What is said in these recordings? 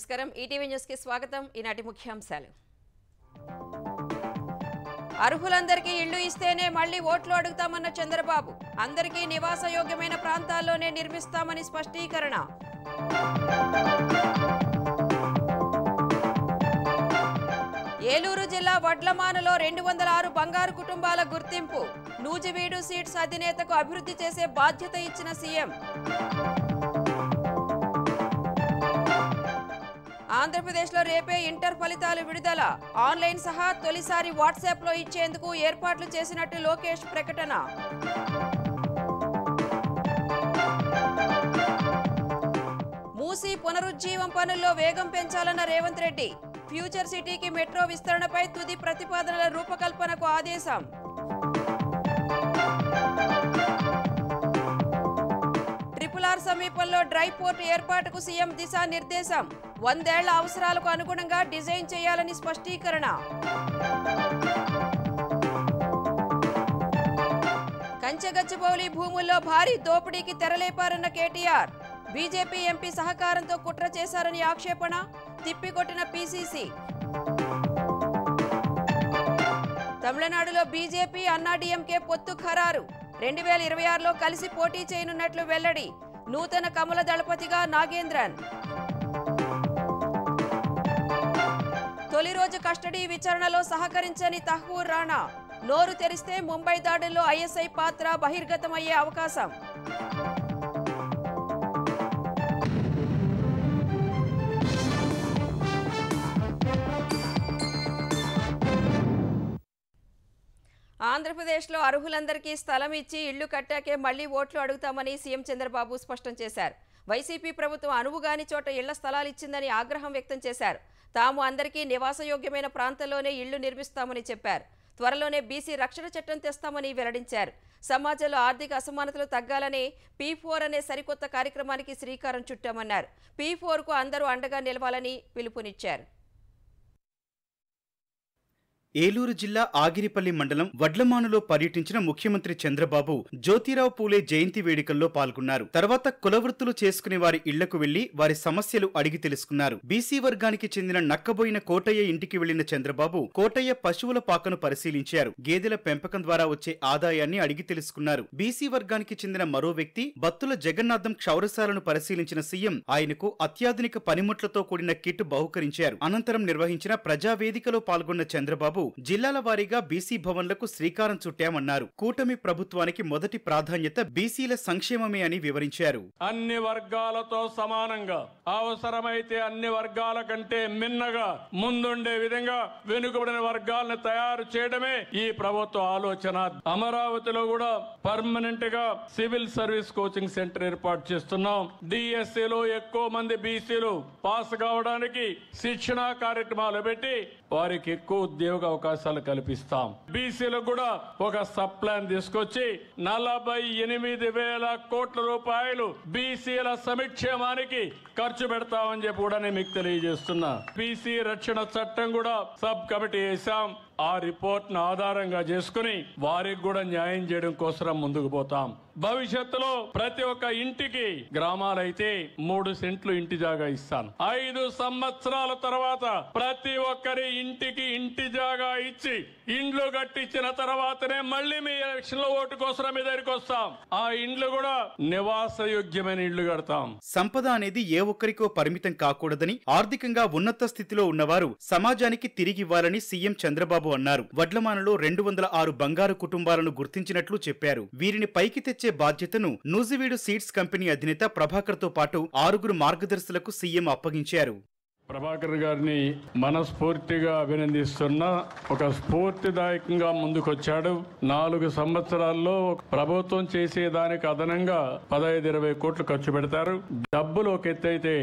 నమస్కారం ETV news కి స్వాగతం ఈనాటి ముఖ్యాంశాలు అర్హులందరికీ ఇళ్లు ఇస్తేనే మళ్ళీ ఓట్లు అడుగుతామన్న చంద్రబాబు అందరికీ నివాస యోగ్యమైన ప్రాంతాల్లోనే నిర్మిస్తామని స్పష్టీకరణ ఏలూరు జిల్లా వడ్లమానులో 206 బంగారు కుటుంబాల గుర్తింపు నూజివీడు సీట్స్ అధినేతకు అభివృద్ధి చేసే బాధ్యత ఇచ్చిన సీఎం ఆంధ్రప్రదేశ్లో రేపే ఇంటర్ ఫలితాలు విడుదల ఆన్లైన్ సహా తొలిసారి వాట్సాప్లో ఇచ్చేందుకు ఏర్పాట్లు చేసినట్టు లోకేష్ ప్రకటన మూసీ పునరుజ్జీవం పనుల్లో వేగం పెంచాలన్న రేవంత్ రెడ్డి ఫ్యూచర్ సిటీకి మెట్రో విస్తరణపై తుది ప్రతిపాదనల రూపకల్పనకు ఆదేశం ట్రిపుల్ సమీపంలో డ్రై పోర్ట్ ఏర్పాటుకు సీఎం దిశానిర్దేశం 100 ఏళ్ల అవసరాలకు అనుగుణంగా డిజైన్ చేయాలని స్పష్టీకరణ కంచెగచ్చిబౌలి భూముల్లో భారీ దోపిడీకి తెరలేపారన్న కేటీఆర్ బీజేపీ ఎంపీ సహకారంతో కుట్ర చేశారని ఆక్షేపణ తిప్పికొట్టిన పీసీసీ తమిళనాడులో బీజేపీ అన్నాడీఎంకే పొత్తు ఖరారు 2026లో కలిసి పోటీ చేయనున్నట్లు వెల్లడి నూతన కమల దళపతిగా నాగేంద్రన్ తొలి రోజు కస్టడీ విచారణలో సహకరించని తహ్వూర్ రాణా నోరు తెరిస్తే ముంబై దాడుల్లో ఐఎస్ఐ పాత్ర బహిర్గతమయ్యే అవకాశం ఆంధ్రప్రదేశ్లో అర్హులందరికీ స్థలం ఇచ్చి ఇళ్లు కట్టాకే మళ్లీ ఓట్లు అడుగుతామని సీఎం చంద్రబాబు స్పష్టం చేశారు. వైసీపీ ప్రభుత్వం అనువుగాని చోట ఇళ్ల స్థలాలు ఇచ్చిందని ఆగ్రహం వ్యక్తం చేశారు. తాము అందరికీ నివాసయోగ్యమైన ప్రాంతాల్లోనే ఇళ్లు నిర్మిస్తామని చెప్పారు. త్వరలోనే బీసీ రక్షణ చట్టం తెస్తామని వెల్లడించారు. సమాజంలో ఆర్థిక అసమానతలు తగ్గాలనే P4 అనే సరికొత్త కార్యక్రమానికి శ్రీకారం చుట్టామన్నారు. P4కు అందరూ అండగా నిలవాలని పిలుపునిచ్చారు. ఏలూరు జిల్లా ఆగిరిపల్లి మండలం వడ్లమానులో పర్యటించిన ముఖ్యమంత్రి చంద్రబాబు జ్యోతిరావు పూలే జయంతి వేడుకల్లో పాల్గొన్నారు. తర్వాత కులవృత్తులు చేసుకునే వారి ఇళ్లకు వెళ్లి వారి సమస్యలు అడిగి తెలుసుకున్నారు. బీసీ వర్గానికి చెందిన నక్కబోయిన కోటయ్య ఇంటికి వెళ్లిన చంద్రబాబు కోటయ్య పశువుల పాకను పరిశీలించారు. గేదెల పెంపకం ద్వారా వచ్చే ఆదాయాన్ని అడిగి తెలుసుకున్నారు. బీసీ వర్గానికి చెందిన మరో వ్యక్తి బత్తుల జగన్నాథం క్షౌరశాలను పరిశీలించిన సీఎం ఆయనకు అత్యాధునిక పనిముట్లతో కూడిన కిట్ బహుకరించారు. అనంతరం నిర్వహించిన ప్రజావేదికలో పాల్గొన్న చంద్రబాబు జిల్లాల వారీగా బీసీ భవన్లకు శ్రీకారం చుట్టామన్నారు. కూటమి ప్రభుత్వానికి మొదటి ప్రాధాన్యత బీసీల సంక్షేమమే అని వివరించారు. అన్ని వర్గాలతో సమానంగా అవసరమైతే అన్ని వర్గాల కంటే మిన్నగా ముందుండే విధంగా వెనుకబడిన వర్గాలను తయారు చేయడమే ఈ ప్రభుత్వ ఆలోచన. అమరావతిలో కూడా పర్మనెంట్ గా సివిల్ సర్వీస్ కోచింగ్ సెంటర్ ఏర్పాటు చేస్తున్నాం. డిఎస్సిలో ఎక్కువ మంది బీసీలు పాస్ కావడానికి శిక్షణా కార్యక్రమాలు పెట్టి వారికి ఎక్కువ ఉద్యోగ అవకాశాలు కల్పిస్తాం. బీసీలకు కూడా ఒక సబ్ ప్లాన్ తీసుకొచ్చి 48,000 కోట్ల రూపాయలు బీసీల సంక్షేమానికి ఖర్చు పెడతామని చెప్పి కూడా నేను మీకు తెలియజేస్తున్నా. బీసీ రక్షణ చట్టం కూడా సబ్ కమిటీ వేశాం. ఆ రిపోర్ట్ ను ఆధారంగా చేసుకుని వారికి కూడా న్యాయం చేయడం కోసం ముందుకు పోతాం. భవిష్యత్తులో ప్రతి ఒక్క ఇంటికి గ్రామాలైతే 3 సెంట్లు ఇంటి జాగా ఇస్తాను. 5 సంవత్సరాల తర్వాత ప్రతి ఒక్కరి ఇంటికి ఇంటి జాగా ఇచ్చి ఇండ్లు కట్టించిన తర్వాతనే మళ్ళీ మీ ఎలక్షన్ లో ఓటు కోసం మీ దగ్గరికి వస్తాం. ఆ ఇండ్లు కూడా నివాసయోగ్యమైన ఇండ్లు కడతాం. సంపద అనేది ఏ ఒక్కరికో పరిమితం కాకూడదని, ఆర్థికంగా ఉన్నత స్థితిలో ఉన్నవారు సమాజానికి తిరిగివ్వాలని సీఎం చంద్రబాబు అన్నారు. వడ్లమానులో 206 బంగారు కుటుంబాలను గుర్తించినట్లు చెప్పారు. వీరిని పైకి తెచ్చే బాధ్యతను నూజివీడు సీడ్స్ కంపెనీ అధినేత ప్రభాకర్ తో పాటు 6 మార్గదర్శులకు సీఎం అప్పగించారు. ప్రభాకర్ గారిని మనస్ఫూర్తిగా అభినందిస్తున్నా. ఒక స్ఫూర్తిదాయకంగా ముందుకొచ్చాడు. 4 సంవత్సరాల్లో ప్రభుత్వం చేసేదానికి అదనంగా 15-20 కోట్లు ఖర్చు పెడతారు. డబ్బులు ఒక ఎత్తైతే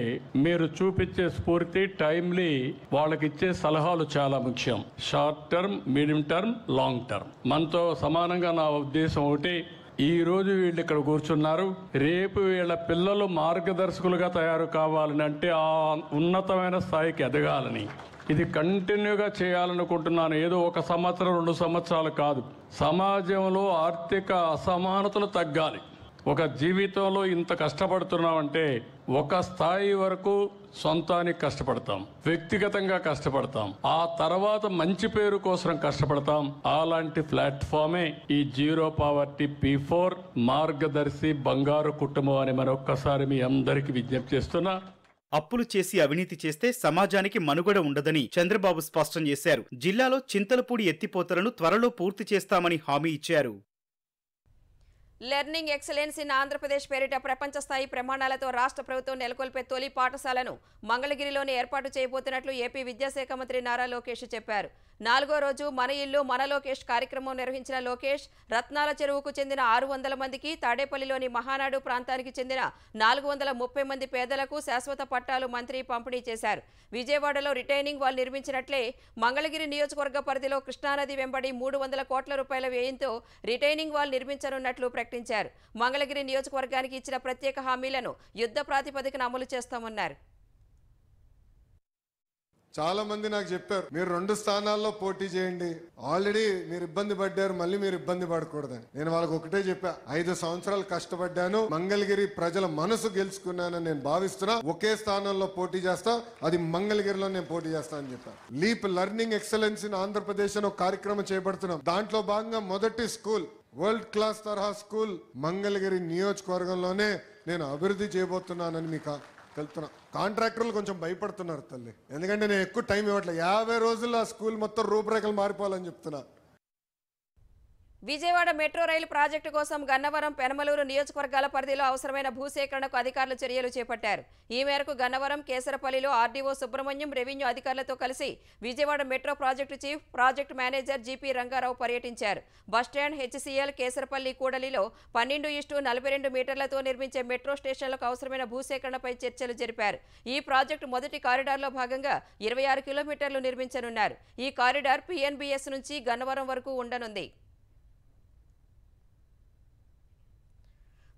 మీరు చూపించే స్ఫూర్తి, టైమ్లీ వాళ్ళకిచ్చే సలహాలు చాలా ముఖ్యం. Short term, medium term, long term. మనతో సమానంగా నా ఉద్దేశం ఒకటి, ఈ రోజు వీళ్ళు ఇక్కడ కూర్చున్నారు, రేపు వీళ్ళ పిల్లలు మార్గదర్శకులుగా తయారు కావాలని, అంటే ఆ ఉన్నతమైన స్థాయికి ఎదగాలని. ఇది కంటిన్యూగా చేయాలనుకుంటున్నాను. ఏదో 1 సంవత్సరం 2 సంవత్సరాలు కాదు. సమాజంలో ఆర్థిక అసమానతలు తగ్గాలి. ఒక జీవితంలో ఇంత కష్టపడుతున్నామంటే ఒక స్థాయి వరకు సొంతానికి కష్టపడతాం, వ్యక్తిగతంగా కష్టపడతాం, ఆ తర్వాత మంచి పేరు కోసం కష్టపడతాం. అలాంటి ప్లాట్ఫామే ఈ జీరో పావర్టీ P4 మార్గదర్శి బంగారు కుటుంబం అని మరొక్కసారి మీ అందరికీ విజ్ఞప్తి చేస్తున్నా. అప్పులు చేసి అవినీతి చేస్తే సమాజానికి మనుగడ ఉండదని చంద్రబాబు స్పష్టం చేశారు. జిల్లాలో చింతలపూడి ఎత్తిపోతలను త్వరలో పూర్తి చేస్తామని హామీ ఇచ్చారు. లెర్నింగ్ ఎక్సలెన్స్ ఇన్ ఆంధ్రప్రదేశ్ పేరిట ప్రపంచ స్థాయి ప్రమాణాలతో రాష్ట్ర ప్రభుత్వం నెలకొల్పే తొలి పాఠశాలను మంగళగిరిలోనే ఏర్పాటు చేయబోతున్నట్లు ఏపీ విద్యాశాఖ మంత్రి నారా లోకేష్ చెప్పారు. 4వ రోజు మన ఇల్లు మన లోకేష్ కార్యక్రమం నిర్వహించిన లోకేష్ రత్నాల చెరువుకు చెందిన 600 మందికి, తాడేపల్లిలోని మహానాడు ప్రాంతానికి చెందిన 430 మంది పేదలకు శాశ్వత పట్టాలు మంత్రి పంపిణీ చేశారు. విజయవాడలో రిటైనింగ్ వాల్ నిర్మించినట్లే మంగళగిరి నియోజకవర్గ పరిధిలో కృష్ణానది వెంబడి 300 కోట్ల రూపాయల వ్యయంతో రిటైనింగ్ వాల్ నిర్మించనున్నట్లు ప్రకటించారు. మంగళగిరి నియోజకవర్గానికి ఇచ్చిన ప్రత్యేక హామీలను యుద్ధ ప్రాతిపదికన అమలు చేస్తామన్నారు. చాలా మంది నాకు చెప్పారు, మీరు 2 స్థానాల్లో పోటీ చేయండి, ఆల్రెడీ మీరు ఇబ్బంది పడ్డారు, మళ్ళీ మీరు ఇబ్బంది పడకూడదని. నేను వాళ్ళకి ఒకటే చెప్పా, 5 సంవత్సరాలు కష్టపడ్డాను, మంగళగిరి ప్రజల మనసు గెలుచుకున్నానని నేను భావిస్తున్నా. ఒకే స్థానంలో పోటీ చేస్తా, అది మంగళగిరిలో నేను పోటీ చేస్తా అని చెప్పా. Leap learning excellence in Andhra Pradesh అని ఒక కార్యక్రమం చేపడుతున్నాం. దాంట్లో భాగంగా మొదటి స్కూల్, వరల్డ్ క్లాస్ తరహా స్కూల్ మంగళగిరి నియోజకవర్గంలోనే నేను అభివృద్ధి చేయబోతున్నానని మీకు తెలుతున్నా. కాంట్రాక్టర్లు కొంచెం భయపడుతున్నారు తల్లి, ఎందుకంటే నేను ఎక్కువ టైం ఇవ్వట్లేదు. 50 రోజుల్లో ఆ స్కూల్ మొత్తం రూపురేఖలు మారిపోవాలని చెప్తున్నా. విజయవాడ మెట్రో రైలు ప్రాజెక్టు కోసం గన్నవరం, పెనమలూరు నియోజకవర్గాల పరిధిలో అవసరమైన భూసేకరణకు అధికారులు చర్యలు చేపట్టారు. ఈ మేరకు గన్నవరం, కేసరపల్లిలో ఆర్డీఓ సుబ్రహ్మణ్యం రెవెన్యూ అధికారులతో కలిసి Vijayawada metro project chief, project manager GP Rangarao పర్యటించారు. బస్టాండ్, హెచ్సీఎల్, కేసరపల్లి కూడలిలో 12:42 మీటర్లతో నిర్మించే మెట్రో స్టేషన్లకు అవసరమైన భూసేకరణపై చర్చలు జరిపారు. ఈ ప్రాజెక్టు మొదటి కారిడార్లో భాగంగా 26 కిలోమీటర్లు నిర్మించనున్నారు. ఈ కారిడార్ PNBS నుంచి గన్నవరం వరకు ఉండనుంది.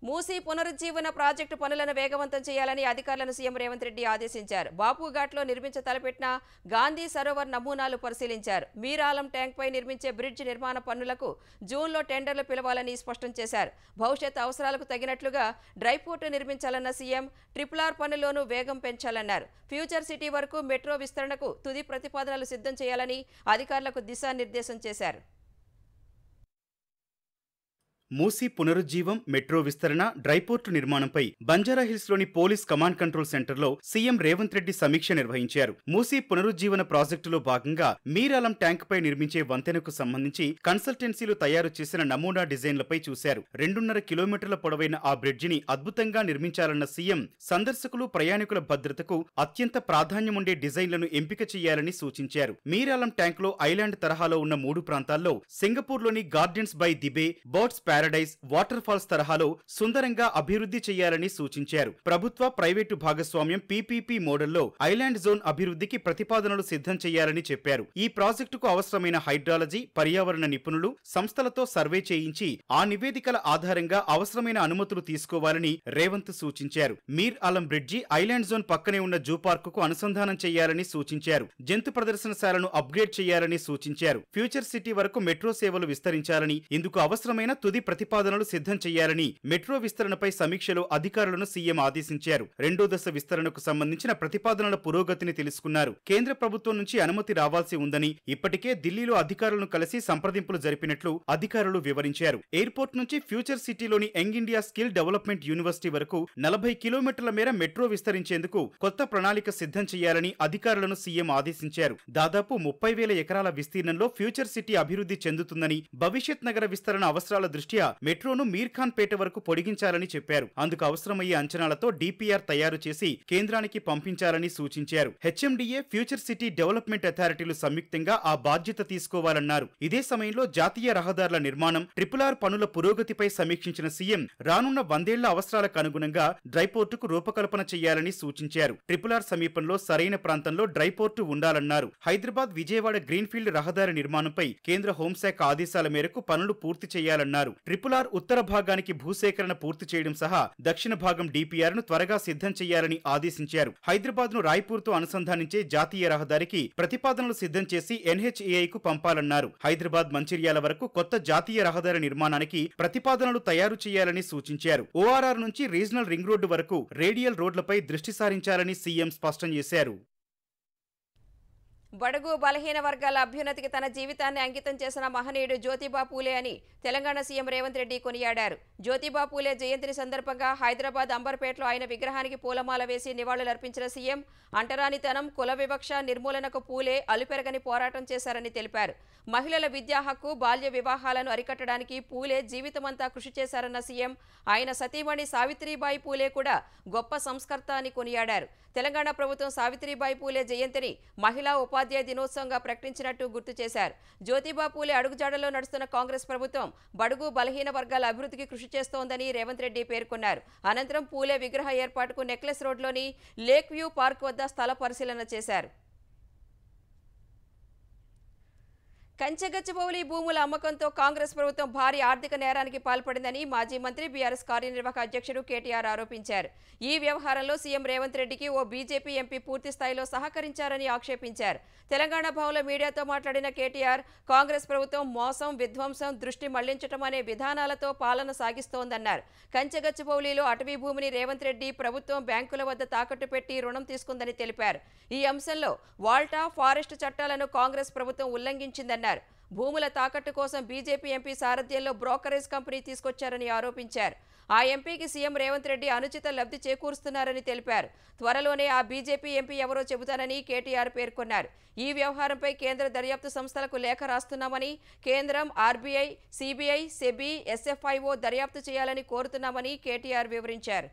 మూసీ పునరుజ్జీవన ప్రాజెక్టు పనులను వేగవంతం చేయాలని అధికారులను సీఎం రేవంత్ రెడ్డి ఆదేశించారు. బాపుఘాట్లో నిర్మించ తలపెట్టిన గాంధీ సరోవర్ నమూనాలు పరిశీలించారు. మీరాలం ట్యాంక్పై నిర్మించే బ్రిడ్జ్ నిర్మాణ పనులకు జూన్లో టెండర్లు పిలవాలని స్పష్టం చేశారు. భవిష్యత్ అవసరాలకు తగినట్లుగా డ్రైపోర్టు నిర్మించాలన్న సీఎం RRR పనుల్లోనూ వేగం పెంచాలన్నారు. ఫ్యూచర్ సిటీ వరకు మెట్రో విస్తరణకు తుది ప్రతిపాదనలు సిద్ధం చేయాలని అధికారులకు దిశానిర్దేశం చేశారు. మూసీ పునరుజ్జీవం, మెట్రో విస్తరణ, డ్రైపోర్టు నిర్మాణంపై బంజారాహిల్స్లోని పోలీస్ కమాండ్ కంట్రోల్ సెంటర్లో సీఎం రేవంత్ రెడ్డి సమీక్ష నిర్వహించారు. మూసీ పునరుజ్జీవన ప్రాజెక్టులో భాగంగా మీరాలం ట్యాంకుపై నిర్మించే వంతెనకు సంబంధించి కన్సల్టెన్సీలు తయారు చేసిన నమూనా డిజైన్లపై చూశారు. 2.5 కిలోమీటర్ల పొడవైన ఆ బ్రిడ్జిని అద్భుతంగా నిర్మించాలన్న సీఎం సందర్శకులు, ప్రయాణికుల భద్రతకు అత్యంత ప్రాధాన్యముండే డిజైన్లను ఎంపిక చేయాలని సూచించారు. మీరాలం ట్యాంకులో ఐలాండ్ తరహాలో ఉన్న 3 ప్రాంతాల్లో సింగపూర్లోని gardens by the bay, birds paradise, water falls తరహాలో సుందరంగా అభివృద్ధి చేయాలని సూచించారు. ప్రభుత్వ, ప్రైవేటు భాగస్వామ్యం PPP మోడల్లో ఐలాండ్ జోన్ అభివృద్ధికి ప్రతిపాదనలు సిద్ధం చేయాలని చెప్పారు. ఈ ప్రాజెక్టుకు అవసరమైన హైడ్రాలజీ, పర్యావరణ నిపుణులు, సంస్థలతో సర్వే చేయించి ఆ నివేదికల ఆధారంగా అవసరమైన అనుమతులు తీసుకోవాలని రేవంత్ సూచించారు. మీర్ ఆలం బ్రిడ్జి ఐలాండ్ జోన్ పక్కనే ఉన్న జూ పార్కుకు అనుసంధానం చేయాలని సూచించారు. జంతు ప్రదర్శనశాలను అప్గ్రేడ్ చేయాలని సూచించారు. ఫ్యూచర్ సిటీ వరకు మెట్రో సేవలు విస్తరించాలని, ఇందుకు అవసరమైన తుది ప్రతిపాదనలు సిద్ధం చేయాలని మెట్రో విస్తరణపై సమీక్షలో అధికారులను సీఎం ఆదేశించారు. 2వ దశ విస్తరణకు సంబంధించిన ప్రతిపాదనల పురోగతిని తెలుసుకున్నారు. కేంద్ర ప్రభుత్వం నుంచి అనుమతి రావాల్సి ఉందని, ఇప్పటికే ఢిల్లీలో అధికారులను కలిసి సంప్రదింపులు జరిపినట్లు అధికారులు వివరించారు. ఎయిర్పోర్ట్ నుంచి ఫ్యూచర్ సిటీలోని young India skill development university వరకు 40 కిలోమీటర్ల మేర మెట్రో విస్తరించేందుకు కొత్త ప్రణాళిక సిద్ధం చేయాలని అధికారులను సీఎం ఆదేశించారు. దాదాపు 30,000 ఎకరాల విస్తీర్ణంలో ఫ్యూచర్ సిటీ అభివృద్ధి చెందుతుందని, భవిష్యత్ నగర విస్తరణ అవసరాల దృష్ట్యా మెట్రోను మీర్ఖాన్ పేట వరకు పొడిగించాలని చెప్పారు. అందుకు అవసరమయ్యే అంచనాలతో DPR తయారు చేసి కేంద్రానికి పంపించాలని సూచించారు. HMDA, ఫ్యూచర్ సిటీ డెవలప్మెంట్ అథారిటీలు సంయుక్తంగా ఆ బాధ్యత తీసుకోవాలన్నారు. ఇదే సమయంలో జాతీయ రహదారుల నిర్మాణం, RRR పనుల పురోగతిపై సమీక్షించిన సీఎం రానున్న 100 ఏళ్ల అవసరాలకు అనుగుణంగా డ్రైపోర్టుకు రూపకల్పన చేయాలని సూచించారు. RRR సమీపంలో సరైన ప్రాంతంలో డ్రైపోర్టు ఉండాలన్నారు. హైదరాబాద్, విజయవాడ గ్రీన్ఫీల్డ్ రహదారి నిర్మాణంపై కేంద్ర హోంశాఖ ఆదేశాల మేరకు పనులు పూర్తి చేయాలన్నారు. RRR ఉత్తర భాగానికి భూసేకరణ పూర్తి చేయడం సహా దక్షిణ భాగం DPR ను త్వరగా సిద్ధం చేయాలని ఆదేశించారు. హైదరాబాద్ ను రాయ్పూర్తో అనుసంధానించే జాతీయ రహదారికి ప్రతిపాదనలు సిద్ధం చేసి NHAIకు పంపాలన్నారు. హైదరాబాద్ మంచిర్యాల వరకు కొత్త జాతీయ రహదారి నిర్మాణానికి ప్రతిపాదనలు తయారు చేయాలని సూచించారు. ORR నుంచి రీజనల్ రింగ్ రోడ్డు వరకు రేడియల్ రోడ్లపై దృష్టి సారించాలని సీఎం స్పష్టం చేశారు. బడుగు బలహీన వర్గాల అభ్యున్నతికి తన జీవితాన్ని అంకితం చేసిన మహనీయుడు జ్యోతిబా పూలే అని తెలంగాణ సీఎం రేవంత్ రెడ్డి కొనియాడారు. జ్యోతిబా పూలే జయంతిని సందర్భంగా హైదరాబాద్ అంబర్పేటలో ఆయన విగ్రహానికి పూలమాల వేసి నివాళులర్పించిన సీఎం అంటరానితనం, కుల వివక్ష నిర్మూలనకు పూలే అలుపెరగని పోరాటం చేశారని తెలిపారు. మహిళల విద్యా హక్కు, బాల్య వివాహాలను అరికట్టడానికి పూలే జీవితమంతా కృషి చేశారన్న సీఎం ఆయన సతీమణి సావిత్రిబాయి పూలే కూడా గొప్ప సంస్కర్త అని కొనియాడారు. తెలంగాణ ప్రభుత్వం సావిత్రిబాయి పూలే జయంతిని మహిళా ఉపాధ్యాయ దినోత్సవంగా ప్రకటించినట్టు గుర్తు చేశారు. జ్యోతిబా పూలే అడుగుజాడలో నడుస్తున్న కాంగ్రెస్ ప్రభుత్వం బడుగు బలహీన వర్గాల అభివృద్ధికి కృషి చేస్తోందని రేవంత్ రెడ్డి పేర్కొన్నారు. అనంతరం పూలే విగ్రహ ఏర్పాటుకు నెక్లెస్ రోడ్లోని లేక్ వ్యూ పార్క్ వద్ద స్థల పరిశీలన చేశారు. కంచెగచ్చిబౌలి భూముల అమ్మకంతో కాంగ్రెస్ ప్రభుత్వం భారీ ఆర్థిక నేరానికి పాల్పడిందని మాజీ మంత్రి బీఆర్ఎస్ కార్యనిర్వాహక అధ్యక్షుడు కేటీఆర్ ఆరోపించారు. ఈ వ్యవహారంలో సీఎం రేవంత్ రెడ్డికి ఓ బీజేపీ ఎంపీ పూర్తి స్థాయిలో సహకరించారని ఆక్షేపించారు. తెలంగాణ భవన్లో మీడియాతో మాట్లాడిన కేటీఆర్ కాంగ్రెస్ ప్రభుత్వం మోసం, విధ్వంసం, దృష్టి మళ్లించడం అనే విధానాలతో పాలన సాగిస్తోందన్నారు. కంచెగచ్చిబౌలిలో అటవీ భూమిని రేవంత్ రెడ్డి ప్రభుత్వం బ్యాంకుల వద్ద తాకట్టు పెట్టి రుణం తీసుకుందని తెలిపారు. ఈ అంశంలో వాల్టా, ఫారెస్ట్ చట్టాలను కాంగ్రెస్ ప్రభుత్వం ఉల్లంఘించిందన్నారు. భూముల తాకట్టు కోసం బీజేపీ ఎంపీ సారథ్యంలో బ్రోకరేజ్ కంపెనీ తీసుకొచ్చారని ఆరోపించారు. ఆ ఎంపీకి సీఎం రేవంత్ రెడ్డి అనుచిత లబ్ధి చేకూరుస్తున్నారని తెలిపారు. త్వరలోనే ఆ బీజేపీ ఎంపీ ఎవరో చెబుతానని కేటీఆర్ పేర్కొన్నారు. ఈ వ్యవహారంపై కేంద్ర దర్యాప్తు సంస్థలకు లేఖ రాస్తున్నామని, కేంద్రం, ఆర్బీఐ, సిబిఐ, సెబీ, ఎస్ఎఫ్ఐఓ దర్యాప్తు చేయాలని కోరుతున్నామని కేటీఆర్ వివరించారు.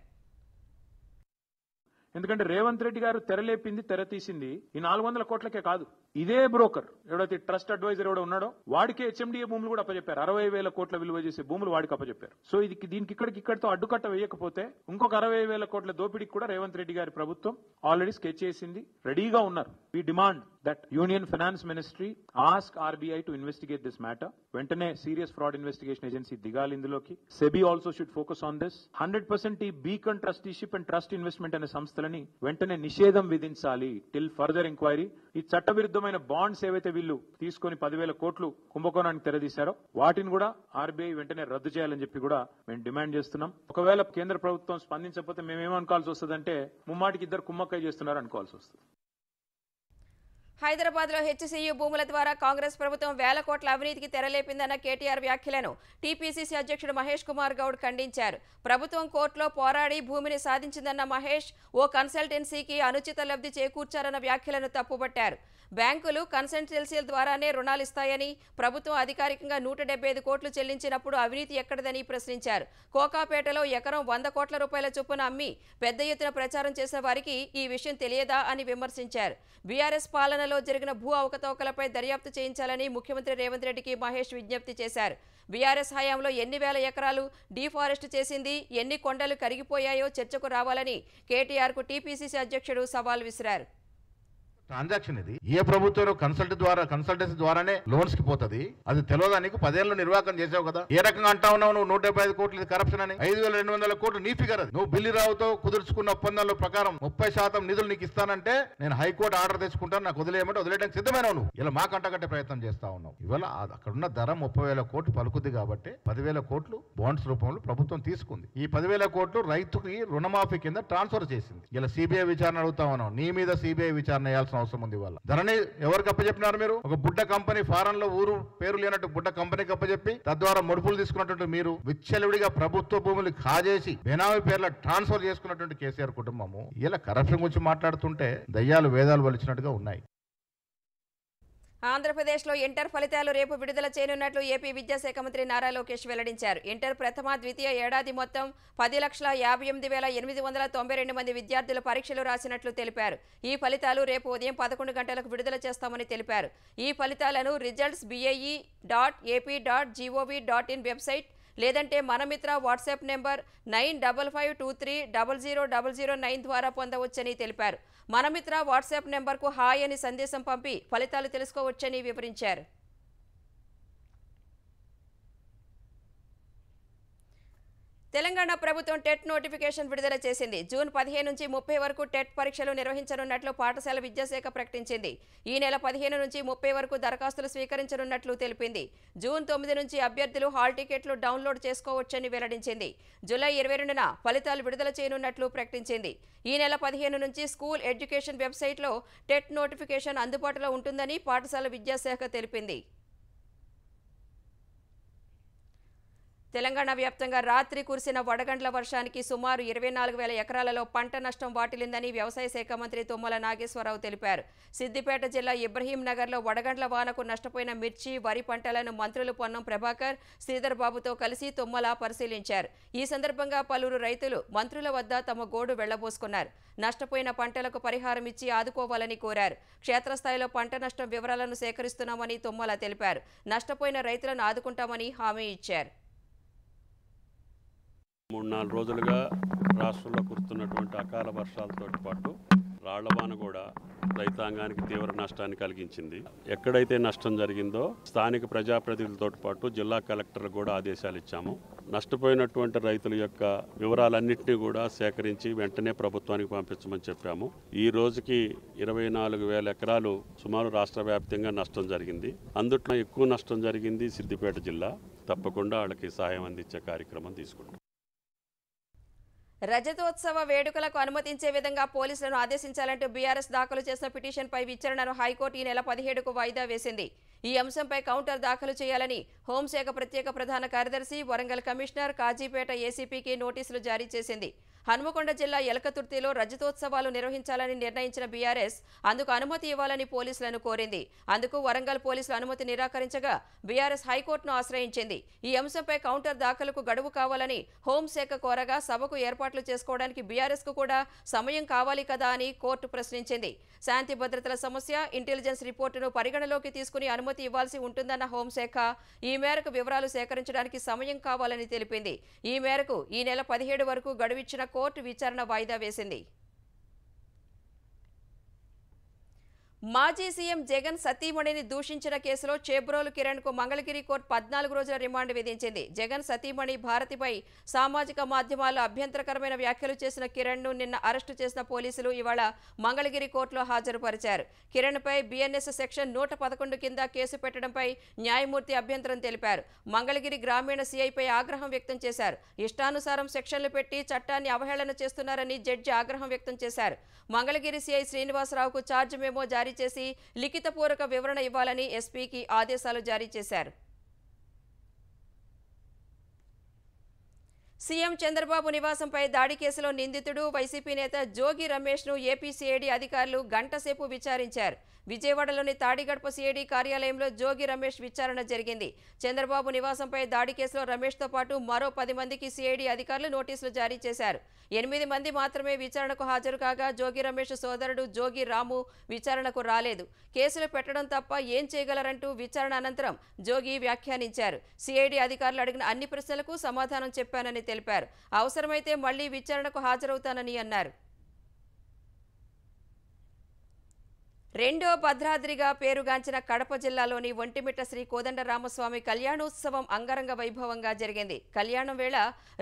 ఎందుకంటే రేవంత్ రెడ్డి గారు తెరలేపింది, తెర తీసింది ఈ 400 కోట్లకే కాదు. ఇదే బ్రోకర్ ఎవడైతే ట్రస్ట్ అడ్వైజర్ ఎవడో ఉన్నాడో వాడికి హెచ్ఎండిఏ భూములు కూడా అప్పచెప్పారు. 60,000 కోట్ల విలువ చేసే భూములు వాడికి అప్పచెప్పారు. సో దీనికి ఇక్కడితో అడ్డుకట్ట వేయకపోతే ఇంకొక 60,000 కోట్ల దోపిడీకి కూడా రేవంత్ రెడ్డి గారి ప్రభుత్వం ఆల్రెడీ స్కెచ్ చేసింది, రెడీగా ఉన్నారు. We demand that union finance ministry ask RBI to investigate this matter. వెంటనే సీరియస్ ఫ్రాడ్ ఇన్వెస్టిగేషన్ ఏజెన్సీ దిగాలి ఇందులోకి. SEBI also should focus on this. 100% ఈ beacon trusteeship and trust investment అనే సంస్థలని వెంటనే నిషేధం విధించాలి టిల్ ఫర్దర్ ఎంక్వైరీ. ఈ చట్టవిరుద్ధమైన బాండ్స్ ఏవైతే వీళ్ళు తీసుకొని 10,000 కోట్లు కుంభకోణానికి తెరదీశారో వాటిని కూడా ఆర్బీఐ వెంటనే రద్దు చేయాలని చెప్పి కూడా మేము డిమాండ్ చేస్తున్నాం. ఒకవేళ కేంద్ర ప్రభుత్వం స్పందించకపోతే మేమేమనుకోవాల్సి వస్తుందంటే ముమ్మాటికి ఇద్దరు కుమ్మక్కై చేస్తున్నారు అనుకోవాల్సి వస్తుంది. హైదరాబాద్లో హెచ్సీయూ భూముల ద్వారా కాంగ్రెస్ ప్రభుత్వం వేల కోట్ల అవినీతికి తెరలేపిందన్న కేటీఆర్ వ్యాఖ్యలను టీపీసీసీ అధ్యక్షుడు మహేష్ కుమార్ గౌడ్ ఖండించారు. ప్రభుత్వం కోర్టులో పోరాడి భూమిని సాధించిందన్న మహేష్ ఓ కన్సల్టెన్సీకి అనుచిత లబ్ధి చేకూర్చారన్న వ్యాఖ్యలను తప్పుపట్టారు. బ్యాంకులు కన్సల్టెన్సీల ద్వారానే రుణాలిస్తాయని, ప్రభుత్వం అధికారికంగా 175 కోట్లు చెల్లించినప్పుడు అవినీతి ఎక్కడదని ప్రశ్నించారు. కోకాపేటలో ఎకరం 100 కోట్ల రూపాయల చొప్పున అమ్మి పెద్ద ఎత్తున ప్రచారం చేసిన వారికి ఈ విషయం తెలియదా అని విమర్శించారు. బీఆర్ఎస్ పాలనలో జరిగిన భూ అవకతవకలపై దర్యాప్తు చేయించాలని ముఖ్యమంత్రి రేవంత్ రెడ్డికి మహేష్ విజ్ఞప్తి చేశారు. బీఆర్ఎస్ హయాంలో ఎన్ని వేల ఎకరాలు డీఫారెస్ట్ చేసింది, ఎన్ని కొండలు కరిగిపోయాయో చర్చకు రావాలని కేటీఆర్కు టీపీసీసీ అధ్యక్షుడు సవాల్ విసిరారు. ట్రాన్సాక్షన్ ఇది ఏ ప్రభుత్వం కన్సల్టెన్సీ ద్వారానే లోన్స్ కి పోతుంది. అది తెలియదా నీకు? 10 ఏళ్ళు నిర్వాహకం చేసావు కదా. ఏ రకంగా అంటా ఉన్నావు నువ్వు 175 కోట్లు కరప్షన్ అని? 5,200 కోట్లు నీ ఫిగర్ అది. నువ్వు బిల్లి రావుతో కుదుర్చుకున్న ఒప్పందాల ప్రకారం 30% నిధులు నీకు ఇస్తానంటే నేను హైకోర్టు ఆర్డర్ తెచ్చుకుంటాను, నాకు వదిలేయమంటే వదిలేయడానికి సిద్ధమైన నువ్వు ఇలా మా కంటగట్టే ప్రయత్నం చేస్తా ఉన్నావు. ఇవాళ అక్కడున్న ధర 30,000 కోట్లు పలుకుద్ది కాబట్టి 10,000 కోట్లు బాండ్స్ రూపంలో ప్రభుత్వం తీసుకుంది. ఈ 10,000 కోట్లు రైతుకి రుణమాఫీ కింద ట్రాన్స్ఫర్ చేసింది. ఇలా సిబిఐ విచారణ అడుగుతా ఉన్నావు. నీ మీద సిబిఐ విచారణ చేయాల్సిన అవసరం ఉంది. వాళ్ళ ధరని ఎవరికి అప్పచెప్పినారు మీరు? ఒక బుడ్డ కంపెనీ, ఫారెన్ లో ఊరు పేరు లేనట్టు బుడ్డ కంపెనీకి అప్పచెప్పి తద్వారా ముడుపులు తీసుకున్నటువంటి మీరు విచ్చలవిడిగా ప్రభుత్వ భూములు కాజేసి బెనామీ పేర్ల ట్రాన్స్ఫర్ చేసుకున్నటువంటి కేసీఆర్ కుటుంబము ఇలా కరప్షన్ గురించి మాట్లాడుతుంటే దయ్యాలు వేదాలు వలిచినట్టుగా ఉన్నాయి. ఆంధ్రప్రదేశ్లో ఇంటర్ ఫలితాలు రేపు విడుదల చేయనున్నట్లు ఏపీ విద్యాశాఖ మంత్రి నారా లోకేష్ వెల్లడించారు. ఇంటర్ ప్రథమ, ద్వితీయ ఏడాది మొత్తం 10,58,892 మంది విద్యార్థులు పరీక్షలు రాసినట్లు తెలిపారు. ఈ ఫలితాలు రేపు ఉదయం 11 గంటలకు విడుదల చేస్తామని తెలిపారు. ఈ ఫలితాలను results.bae.ap.gov.in వెబ్సైట్ లేదంటే మనమిత్ర వాట్సాప్ నెంబర్ 9552300009 ద్వారా పొందవచ్చని తెలిపారు. మనమిత్ర వాట్సాప్ నెంబర్కు హాయ్ అని సందేశం పంపి ఫలితాలు తెలుసుకోవచ్చని వివరించారు. తెలంగాణ ప్రభుత్వం టెట్ నోటిఫికేషన్ విడుదల చేసింది. జూన్ 15 నుంచి 30 వరకు టెట్ పరీక్షలు నిర్వహించనున్నట్లు పాఠశాల విద్యాశాఖ ప్రకటించింది. ఈ నెల 15 నుంచి 30 వరకు దరఖాస్తులు స్వీకరించనున్నట్లు తెలిపింది. జూన్ 9 నుంచి అభ్యర్థులు హాల్ టికెట్లు డౌన్లోడ్ చేసుకోవచ్చని వెల్లడించింది. జూలై 22న ఫలితాలు విడుదల చేయనున్నట్లు ప్రకటించింది. ఈ నెల 15 నుంచి స్కూల్ ఎడ్యుకేషన్ వెబ్సైట్లో టెట్ నోటిఫికేషన్ అందుబాటులో ఉంటుందని పాఠశాల విద్యాశాఖ తెలిపింది. తెలంగాణ వ్యాప్తంగా రాత్రి కురిసిన వడగండ్ల వర్షానికి సుమారు 24,000 ఎకరాలలో పంట నష్టం వాటిల్లిందని వ్యవసాయ శాఖ మంత్రి తుమ్మల నాగేశ్వరరావు తెలిపారు. సిద్దిపేట జిల్లా ఇబ్రహీం నగర్లో వడగండ్ల వానకు నష్టపోయిన మిర్చి, వరి పంటలను మంత్రులు పొన్నం ప్రభాకర్, శ్రీధర్ బాబుతో కలిసి తుమ్మల పరిశీలించారు. ఈ సందర్భంగా పలువురు రైతులు మంత్రుల వద్ద తమ గోడు వెళ్లబోసుకున్నారు. నష్టపోయిన పంటలకు పరిహారం ఇచ్చి ఆదుకోవాలని కోరారు. క్షేత్రస్థాయిలో పంట నష్టం వివరాలను సేకరిస్తున్నామని తుమ్మల తెలిపారు. నష్టపోయిన రైతులను ఆదుకుంటామని హామీ ఇచ్చారు. 3-4 రోజులుగా రాష్ట్రంలో కురుస్తున్నటువంటి అకాల వర్షాలతో పాటు రాళ్లవాన కూడా రైతాంగానికి తీవ్ర నష్టాన్ని కలిగించింది. ఎక్కడైతే నష్టం జరిగిందో స్థానిక ప్రజాప్రతినిధులతో పాటు జిల్లా కలెక్టర్లు కూడా ఆదేశాలు ఇచ్చాము. నష్టపోయినటువంటి రైతుల యొక్క వివరాలన్నింటినీ కూడా సేకరించి వెంటనే ప్రభుత్వానికి పంపించమని చెప్పాము. ఈ రోజుకి 24,000 ఎకరాలు సుమారు రాష్ట్ర వ్యాప్తంగా నష్టం జరిగింది. అందుట్లో ఎక్కువ నష్టం జరిగింది సిద్దిపేట జిల్లా. తప్పకుండా వాళ్ళకి సహాయం అందించే కార్యక్రమం తీసుకుంటాం. రజతోత్సవ వేడుకలకు అనుమతించే విధంగా పోలీసులను ఆదేశించాలంటూ బీఆర్ఎస్ దాఖలు చేసిన పిటిషన్పై విచారణను హైకోర్టు ఈ నెల 17కు వాయిదా వేసింది. ఈ అంశంపై కౌంటర్ దాఖలు చేయాలని హోంశాఖ ప్రత్యేక ప్రధాన కార్యదర్శి, వరంగల్ కమిషనర్, కాజీపేట ఏసీపీకి నోటీసులు జారీ చేసింది. హన్మకొండ జిల్లా ఎలకతుర్తిలో రజతోత్సవాలు నిర్వహించాలని నిర్ణయించిన బీఆర్ఎస్ అందుకు అనుమతి ఇవ్వాలని పోలీసులను కోరింది. అందుకు వరంగల్ పోలీసులు అనుమతి నిరాకరించగా బీఆర్ఎస్ హైకోర్టును ఆశ్రయించింది. ఈ అంశంపై కౌంటర్ దాఖలుకు గడువు కావాలని హోంశాఖ కోరగా సభకు ఏర్పాట్లు చేసుకోవడానికి బీఆర్ఎస్కు కూడా సమయం కావాలి కదా అని కోర్టు ప్రశ్నించింది. శాంతి భద్రతల సమస్య, ఇంటెలిజెన్స్ రిపోర్టును పరిగణలోకి తీసుకుని అనుమతి ఇవ్వాల్సి ఉంటుందన్న హోంశాఖ ఈ మేరకు వివరాలు సేకరించడానికి సమయం కావాలని తెలిపింది. ఈ మేరకు ఈ నెల 17 వరకు గడువిచ్చిన కోర్టు విచారణ వాయిదా వేసింది. మాజీ సీఎం జగన్ సతీమణిని దూషించిన కేసులో చేబ్రోలు కిరణ్కు మంగళగిరి కోర్టు 14 రోజుల రిమాండ్ విధించింది. జగన్ సతీమణి భారతిపై సామాజిక మాధ్యమాల్లో అభ్యంతరకరమైన వ్యాఖ్యలు చేసిన కిరణ్ను నిన్న అరెస్టు చేసిన పోలీసులు ఇవాళ మంగళగిరి కోర్టులో హాజరుపరిచారు. కిరణ్పై బీఎన్ఎస్ సెక్షన్ 111 కింద కేసు పెట్టడంపై న్యాయమూర్తి అభ్యంతరం తెలిపారు. మంగళగిరి గ్రామీణ సీఐపై ఆగ్రహం వ్యక్తం చేశారు. ఇష్టానుసారం సెక్షన్లు పెట్టి చట్టాన్ని అవహేళన చేస్తున్నారని జడ్జి ఆగ్రహం వ్యక్తం చేశారు. మంగళగిరి సీఐ శ్రీనివాసరావుకు ఛార్జ్ మెమో జారీ చేసి లిఖితపూర్వక వివరణ ఇవ్వాలని ఎస్పీకి ఆదేశాలు జారీ చేశారు. సీఎం చంద్రబాబు నివాసంపై దాడి కేసులో నిందితుడు వైసీపీ నేత జోగి రమేష్ను ఏపీ సిఐడి అధికారులు గంటసేపు విచారించారు. విజయవాడలోని తాడిగడప సిఐడి కార్యాలయంలో జోగి రమేష్ విచారణ జరిగింది. చంద్రబాబు నివాసంపై దాడి కేసులో రమేష్తో పాటు మరో 10 మందికి సిఐడి అధికారులు నోటీసులు జారీ చేశారు. 8 మంది మాత్రమే విచారణకు హాజరు కాగా జోగి రమేష్ సోదరుడు జోగి రాము విచారణకు రాలేదు. కేసులు పెట్టడం తప్ప ఏం చేయగలరంటూ విచారణ అనంతరం జోగి వ్యాఖ్యానించారు. సిఐడి అధికారులు అడిగిన అన్ని ప్రశ్నలకు సమాధానం చెప్పానని తెలిపారు. అవసరమైతే మళ్లీ విచారణకు హాజరవుతానని అన్నారు. రెండో భద్రాద్రిగా పేరుగాంచిన కడప జిల్లాలోని ఒంటిమిట్ట శ్రీ కోదండరామస్వామి కళ్యాణోత్సవం అంగరంగ వైభవంగా జరిగింది. కళ్యాణం వేళ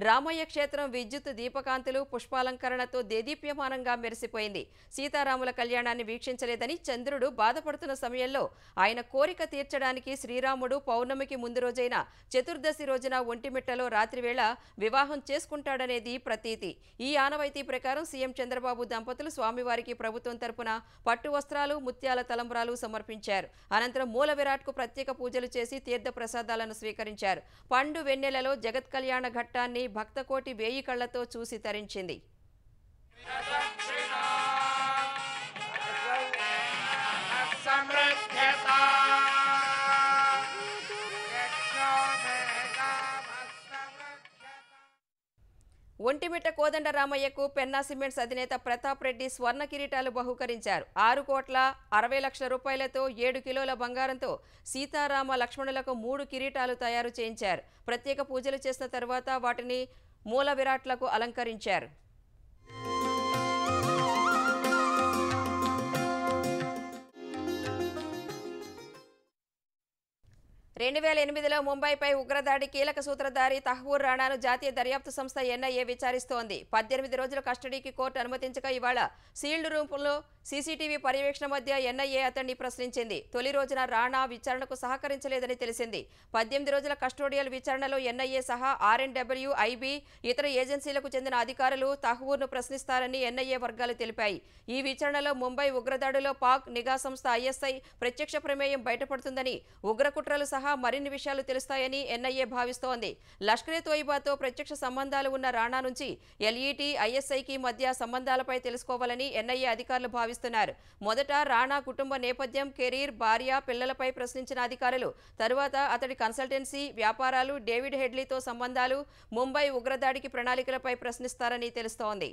రామయ్య క్షేత్రం విద్యుత్ దీపకాంతులు, పుష్పాలంకరణతో దేదీప్యమానంగా మెరిసిపోయింది. సీతారాముల కళ్యాణాన్ని వీక్షించలేదని చంద్రుడు బాధపడుతున్న సమయంలో ఆయన కోరిక తీర్చడానికి శ్రీరాముడు పౌర్ణమికి ముందు రోజైన చతుర్దశి రోజున ఒంటిమిట్టలో రాత్రివేళ వివాహం చేసుకుంటాడనేది ప్రతీతి. ఈ ఆనవాయితీ ప్రకారం సీఎం చంద్రబాబు దంపతులు స్వామివారికి ప్రభుత్వం తరపున పట్టు వస్త్రాలు, ముత్యాల తలంబ్రాలు సమర్పించారు. అనంతరం మూల విరాట్కు ప్రత్యేక పూజలు చేసి తీర్థ ప్రసాదాలను స్వీకరించారు. పండు వెన్నెలలో జగత్ కళ్యాణ ఘట్టాన్ని భక్తకోటి 1000 కళ్లతో చూసి తరించింది. ఒంటిమిట్ట కోదండరామయ్యకు పెన్నా సిమెంట్స్ అధినేత ప్రతాప్ రెడ్డి స్వర్ణ కిరీటాలు బహూకరించారు. 6,60,00,000 రూపాయలతో 7 కిలోల బంగారంతో సీతారామ లక్ష్మణులకు 3 కిరీటాలు తయారు చేయించారు. ప్రత్యేక పూజలు చేసిన తర్వాత వాటిని మూల విరాట్లకు అలంకరించారు. 2008లో ముంబైపై ఉగ్రదాడి కీలక సూత్రధారి తహ్వూర్ రాణాను జాతీయ దర్యాప్తు సంస్థ ఎన్ఐఏ విచారిస్తోంది. 18 రోజుల కస్టడీకి కోర్టు అనుమతించక ఇవాళ సీల్డ్ రూమ్లో సీసీటీవీ పర్యవేక్షణ మధ్య ఎన్ఐఏ అతన్ని ప్రశ్నించింది. తొలి రోజున రాణా విచారణకు సహకరించలేదని తెలిసింది. 18 రోజుల కస్టోడియల్ విచారణలో ఎన్ఐఏ సహా ఆర్ఎన్డబ్ల్యూ, ఐబీ, ఇతర ఏజెన్సీలకు చెందిన అధికారులు తహ్వూర్ను ప్రశ్నిస్తారని ఎన్ఐఏ వర్గాలు తెలిపాయి. ఈ విచారణలో ముంబై ఉగ్రదాడిలో పాక్ నిఘా సంస్థ ఐఎస్ఐ ప్రత్యక్ష ప్రమేయం బయటపడుతుందని, ఉగ్రకుట్రలు సహా మరిన్ని విషయాలు తెలుస్తాయని ఎన్ఐఏ భావిస్తోంది. లష్కరే తోయిబాతో ప్రత్యక్ష సంబంధాలు ఉన్న రాణా నుంచి ఎల్ఈటీ, ఐఎస్ఐకి మధ్య సంబంధాలపై తెలుసుకోవాలని ఎన్ఐఏ అధికారులు భావిస్తున్నారు. మొదట రాణా కుటుంబ నేపథ్యం, కెరీర్, భార్య, పిల్లలపై ప్రశ్నించిన అధికారులు తరువాత అతడి కన్సల్టెన్సీ, వ్యాపారాలు, డేవిడ్ హెడ్లీతో సంబంధాలు, ముంబై ఉగ్రదాడికి ప్రణాళికలపై ప్రశ్నిస్తారని తెలుస్తోంది.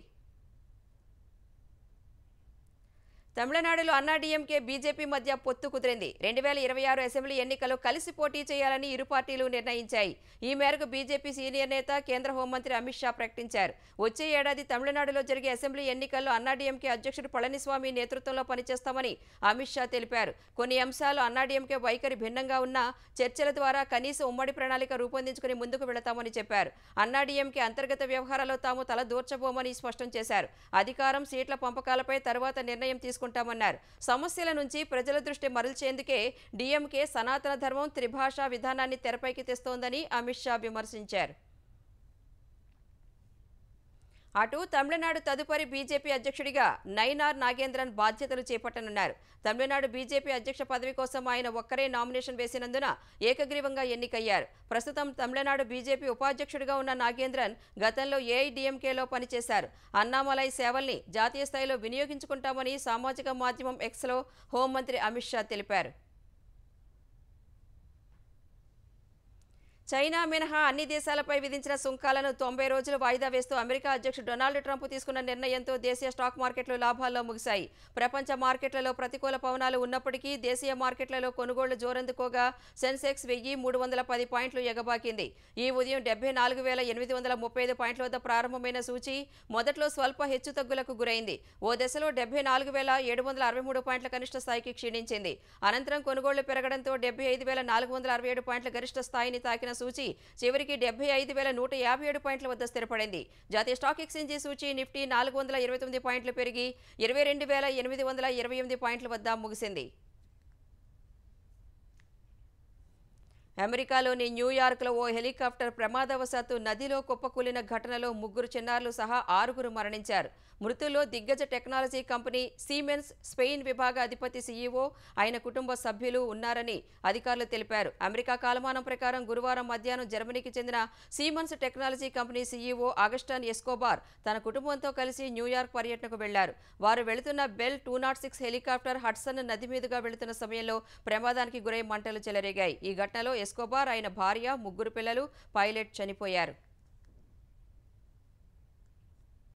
తమిళనాడులో అన్నాడీఎంకే, బీజేపీ మధ్య పొత్తు కుదిరింది. 2026 అసెంబ్లీ ఎన్నికల్లో కలిసి పోటీ చేయాలని ఇరు పార్టీలు నిర్ణయించాయి. ఈ మేరకు బీజేపీ సీనియర్ నేత, కేంద్ర హోంమంత్రి అమిత్ షా ప్రకటించారు. వచ్చే ఏడాది తమిళనాడులో జరిగే అసెంబ్లీ ఎన్నికల్లో అన్నాడీఎంకే అధ్యక్షుడు పళనిస్వామి నేతృత్వంలో పనిచేస్తామని అమిత్ షా తెలిపారు. కొన్ని అంశాలు అన్నాడీఎంకే వైఖరి భిన్నంగా ఉన్నా చర్చల ద్వారా కనీస ఉమ్మడి ప్రణాళిక రూపొందించుకుని ముందుకు వెళతామని చెప్పారు. అన్నాడీఎంకే అంతర్గత వ్యవహారాల్లో తాము తల దూర్చబోమని స్పష్టం చేశారు. అధికారం, సీట్ల పంపకాలపై తర్వాత నిర్ణయం తీసుకుంటామన్నారు. సమస్యల నుంచి ప్రజల దృష్టి మరల్చేందుకే డీఎంకే సనాతన ధర్మం, త్రిభాషా విధానాన్ని తెరపైకి తెస్తోందని అమిత్ షా విమర్శించారు. అటు తమిళనాడు తదుపరి బీజేపీ అధ్యక్షుడిగా నైనార్ నాగేంద్రన్ బాధ్యతలు చేపట్టనున్నారు. తమిళనాడు బీజేపీ అధ్యక్ష పదవి కోసం ఆయన ఒక్కరే నామినేషన్ వేసినందున ఏకగ్రీవంగా ఎన్నికయ్యారు. ప్రస్తుతం తమిళనాడు బీజేపీ ఉపాధ్యక్షుడిగా ఉన్న నాగేంద్రన్ గతంలో ఏఐడీఎంకేలో పనిచేశారు. అన్నామలై సేవల్ని జాతీయ స్థాయిలో వినియోగించుకుంటామని సామాజిక మాధ్యమం ఎక్స్లో హోంమంత్రి అమిత్ షా తెలిపారు. చైనా మినహా అన్ని దేశాలపై విధించిన సుంకాలను 90 రోజులు వాయిదా వేస్తూ అమెరికా అధ్యక్షుడు డొనాల్డ్ ట్రంప్ తీసుకున్న నిర్ణయంతో దేశీయ స్టాక్ మార్కెట్లు లాభాల్లో ముగిశాయి. ప్రపంచ మార్కెట్లలో ప్రతికూల పవనాలు ఉన్నప్పటికీ దేశీయ మార్కెట్లలో కొనుగోళ్లు జోరందుకోగా సెన్సెక్స్ 1310 పాయింట్లు ఎగబాకింది. ఈ ఉదయం 74,835 పాయింట్ల వద్ద ప్రారంభమైన సూచీ మొదట్లో స్వల్ప హెచ్చుతగ్గులకు గురైంది. ఓ దశలో 74,763 పాయింట్ల కనిష్ట స్థాయికి క్షీణించింది. అనంతరం కొనుగోళ్లు పెరగడంతో 75,467 పాయింట్ల గరిష్ట స్థాయిని తాకిన సూచీ చివరికి 75,157 పాయింట్ల వద్ద స్థిరపడింది. జాతీయ స్టాక్ ఎక్స్చేంజీ సూచీ నిఫ్టీ 429 పాయింట్లు పెరిగి 22,828 పాయింట్ల వద్ద ముగిసింది. అమెరికాలోని న్యూయార్క్లో ఓ హెలికాప్టర్ ప్రమాదవశాత్తు నదిలో కుప్పకూలిన ఘటనలో 3 చిన్నారులు సహా 6 మరణించారు. మృతుల్లో దిగ్గజ టెక్నాలజీ కంపెనీ సీమెన్స్ స్పెయిన్ విభాగ అధిపతి సీఈఓ, ఆయన కుటుంబ సభ్యులు ఉన్నారని అధికారులు తెలిపారు. అమెరికా కాలమానం ప్రకారం గురువారం మధ్యాహ్నం జర్మనీకి చెందిన Siemens technology company CEO Augustan Escobar తన కుటుంబంతో కలిసి న్యూయార్క్ పర్యటనకు వెళ్లారు. వారు వెళుతున్న బెల్ 206 హెలికాప్టర్ హడ్సన్ నది మీదుగా వెళుతున్న సమయంలో ప్రమాదానికి గురై మంటలు చెలరేగాయి. ఈ ఘటనలో ఎస్కోబార్, ఆయన భార్య, 3 పిల్లలు, పైలట్ చనిపోయారు.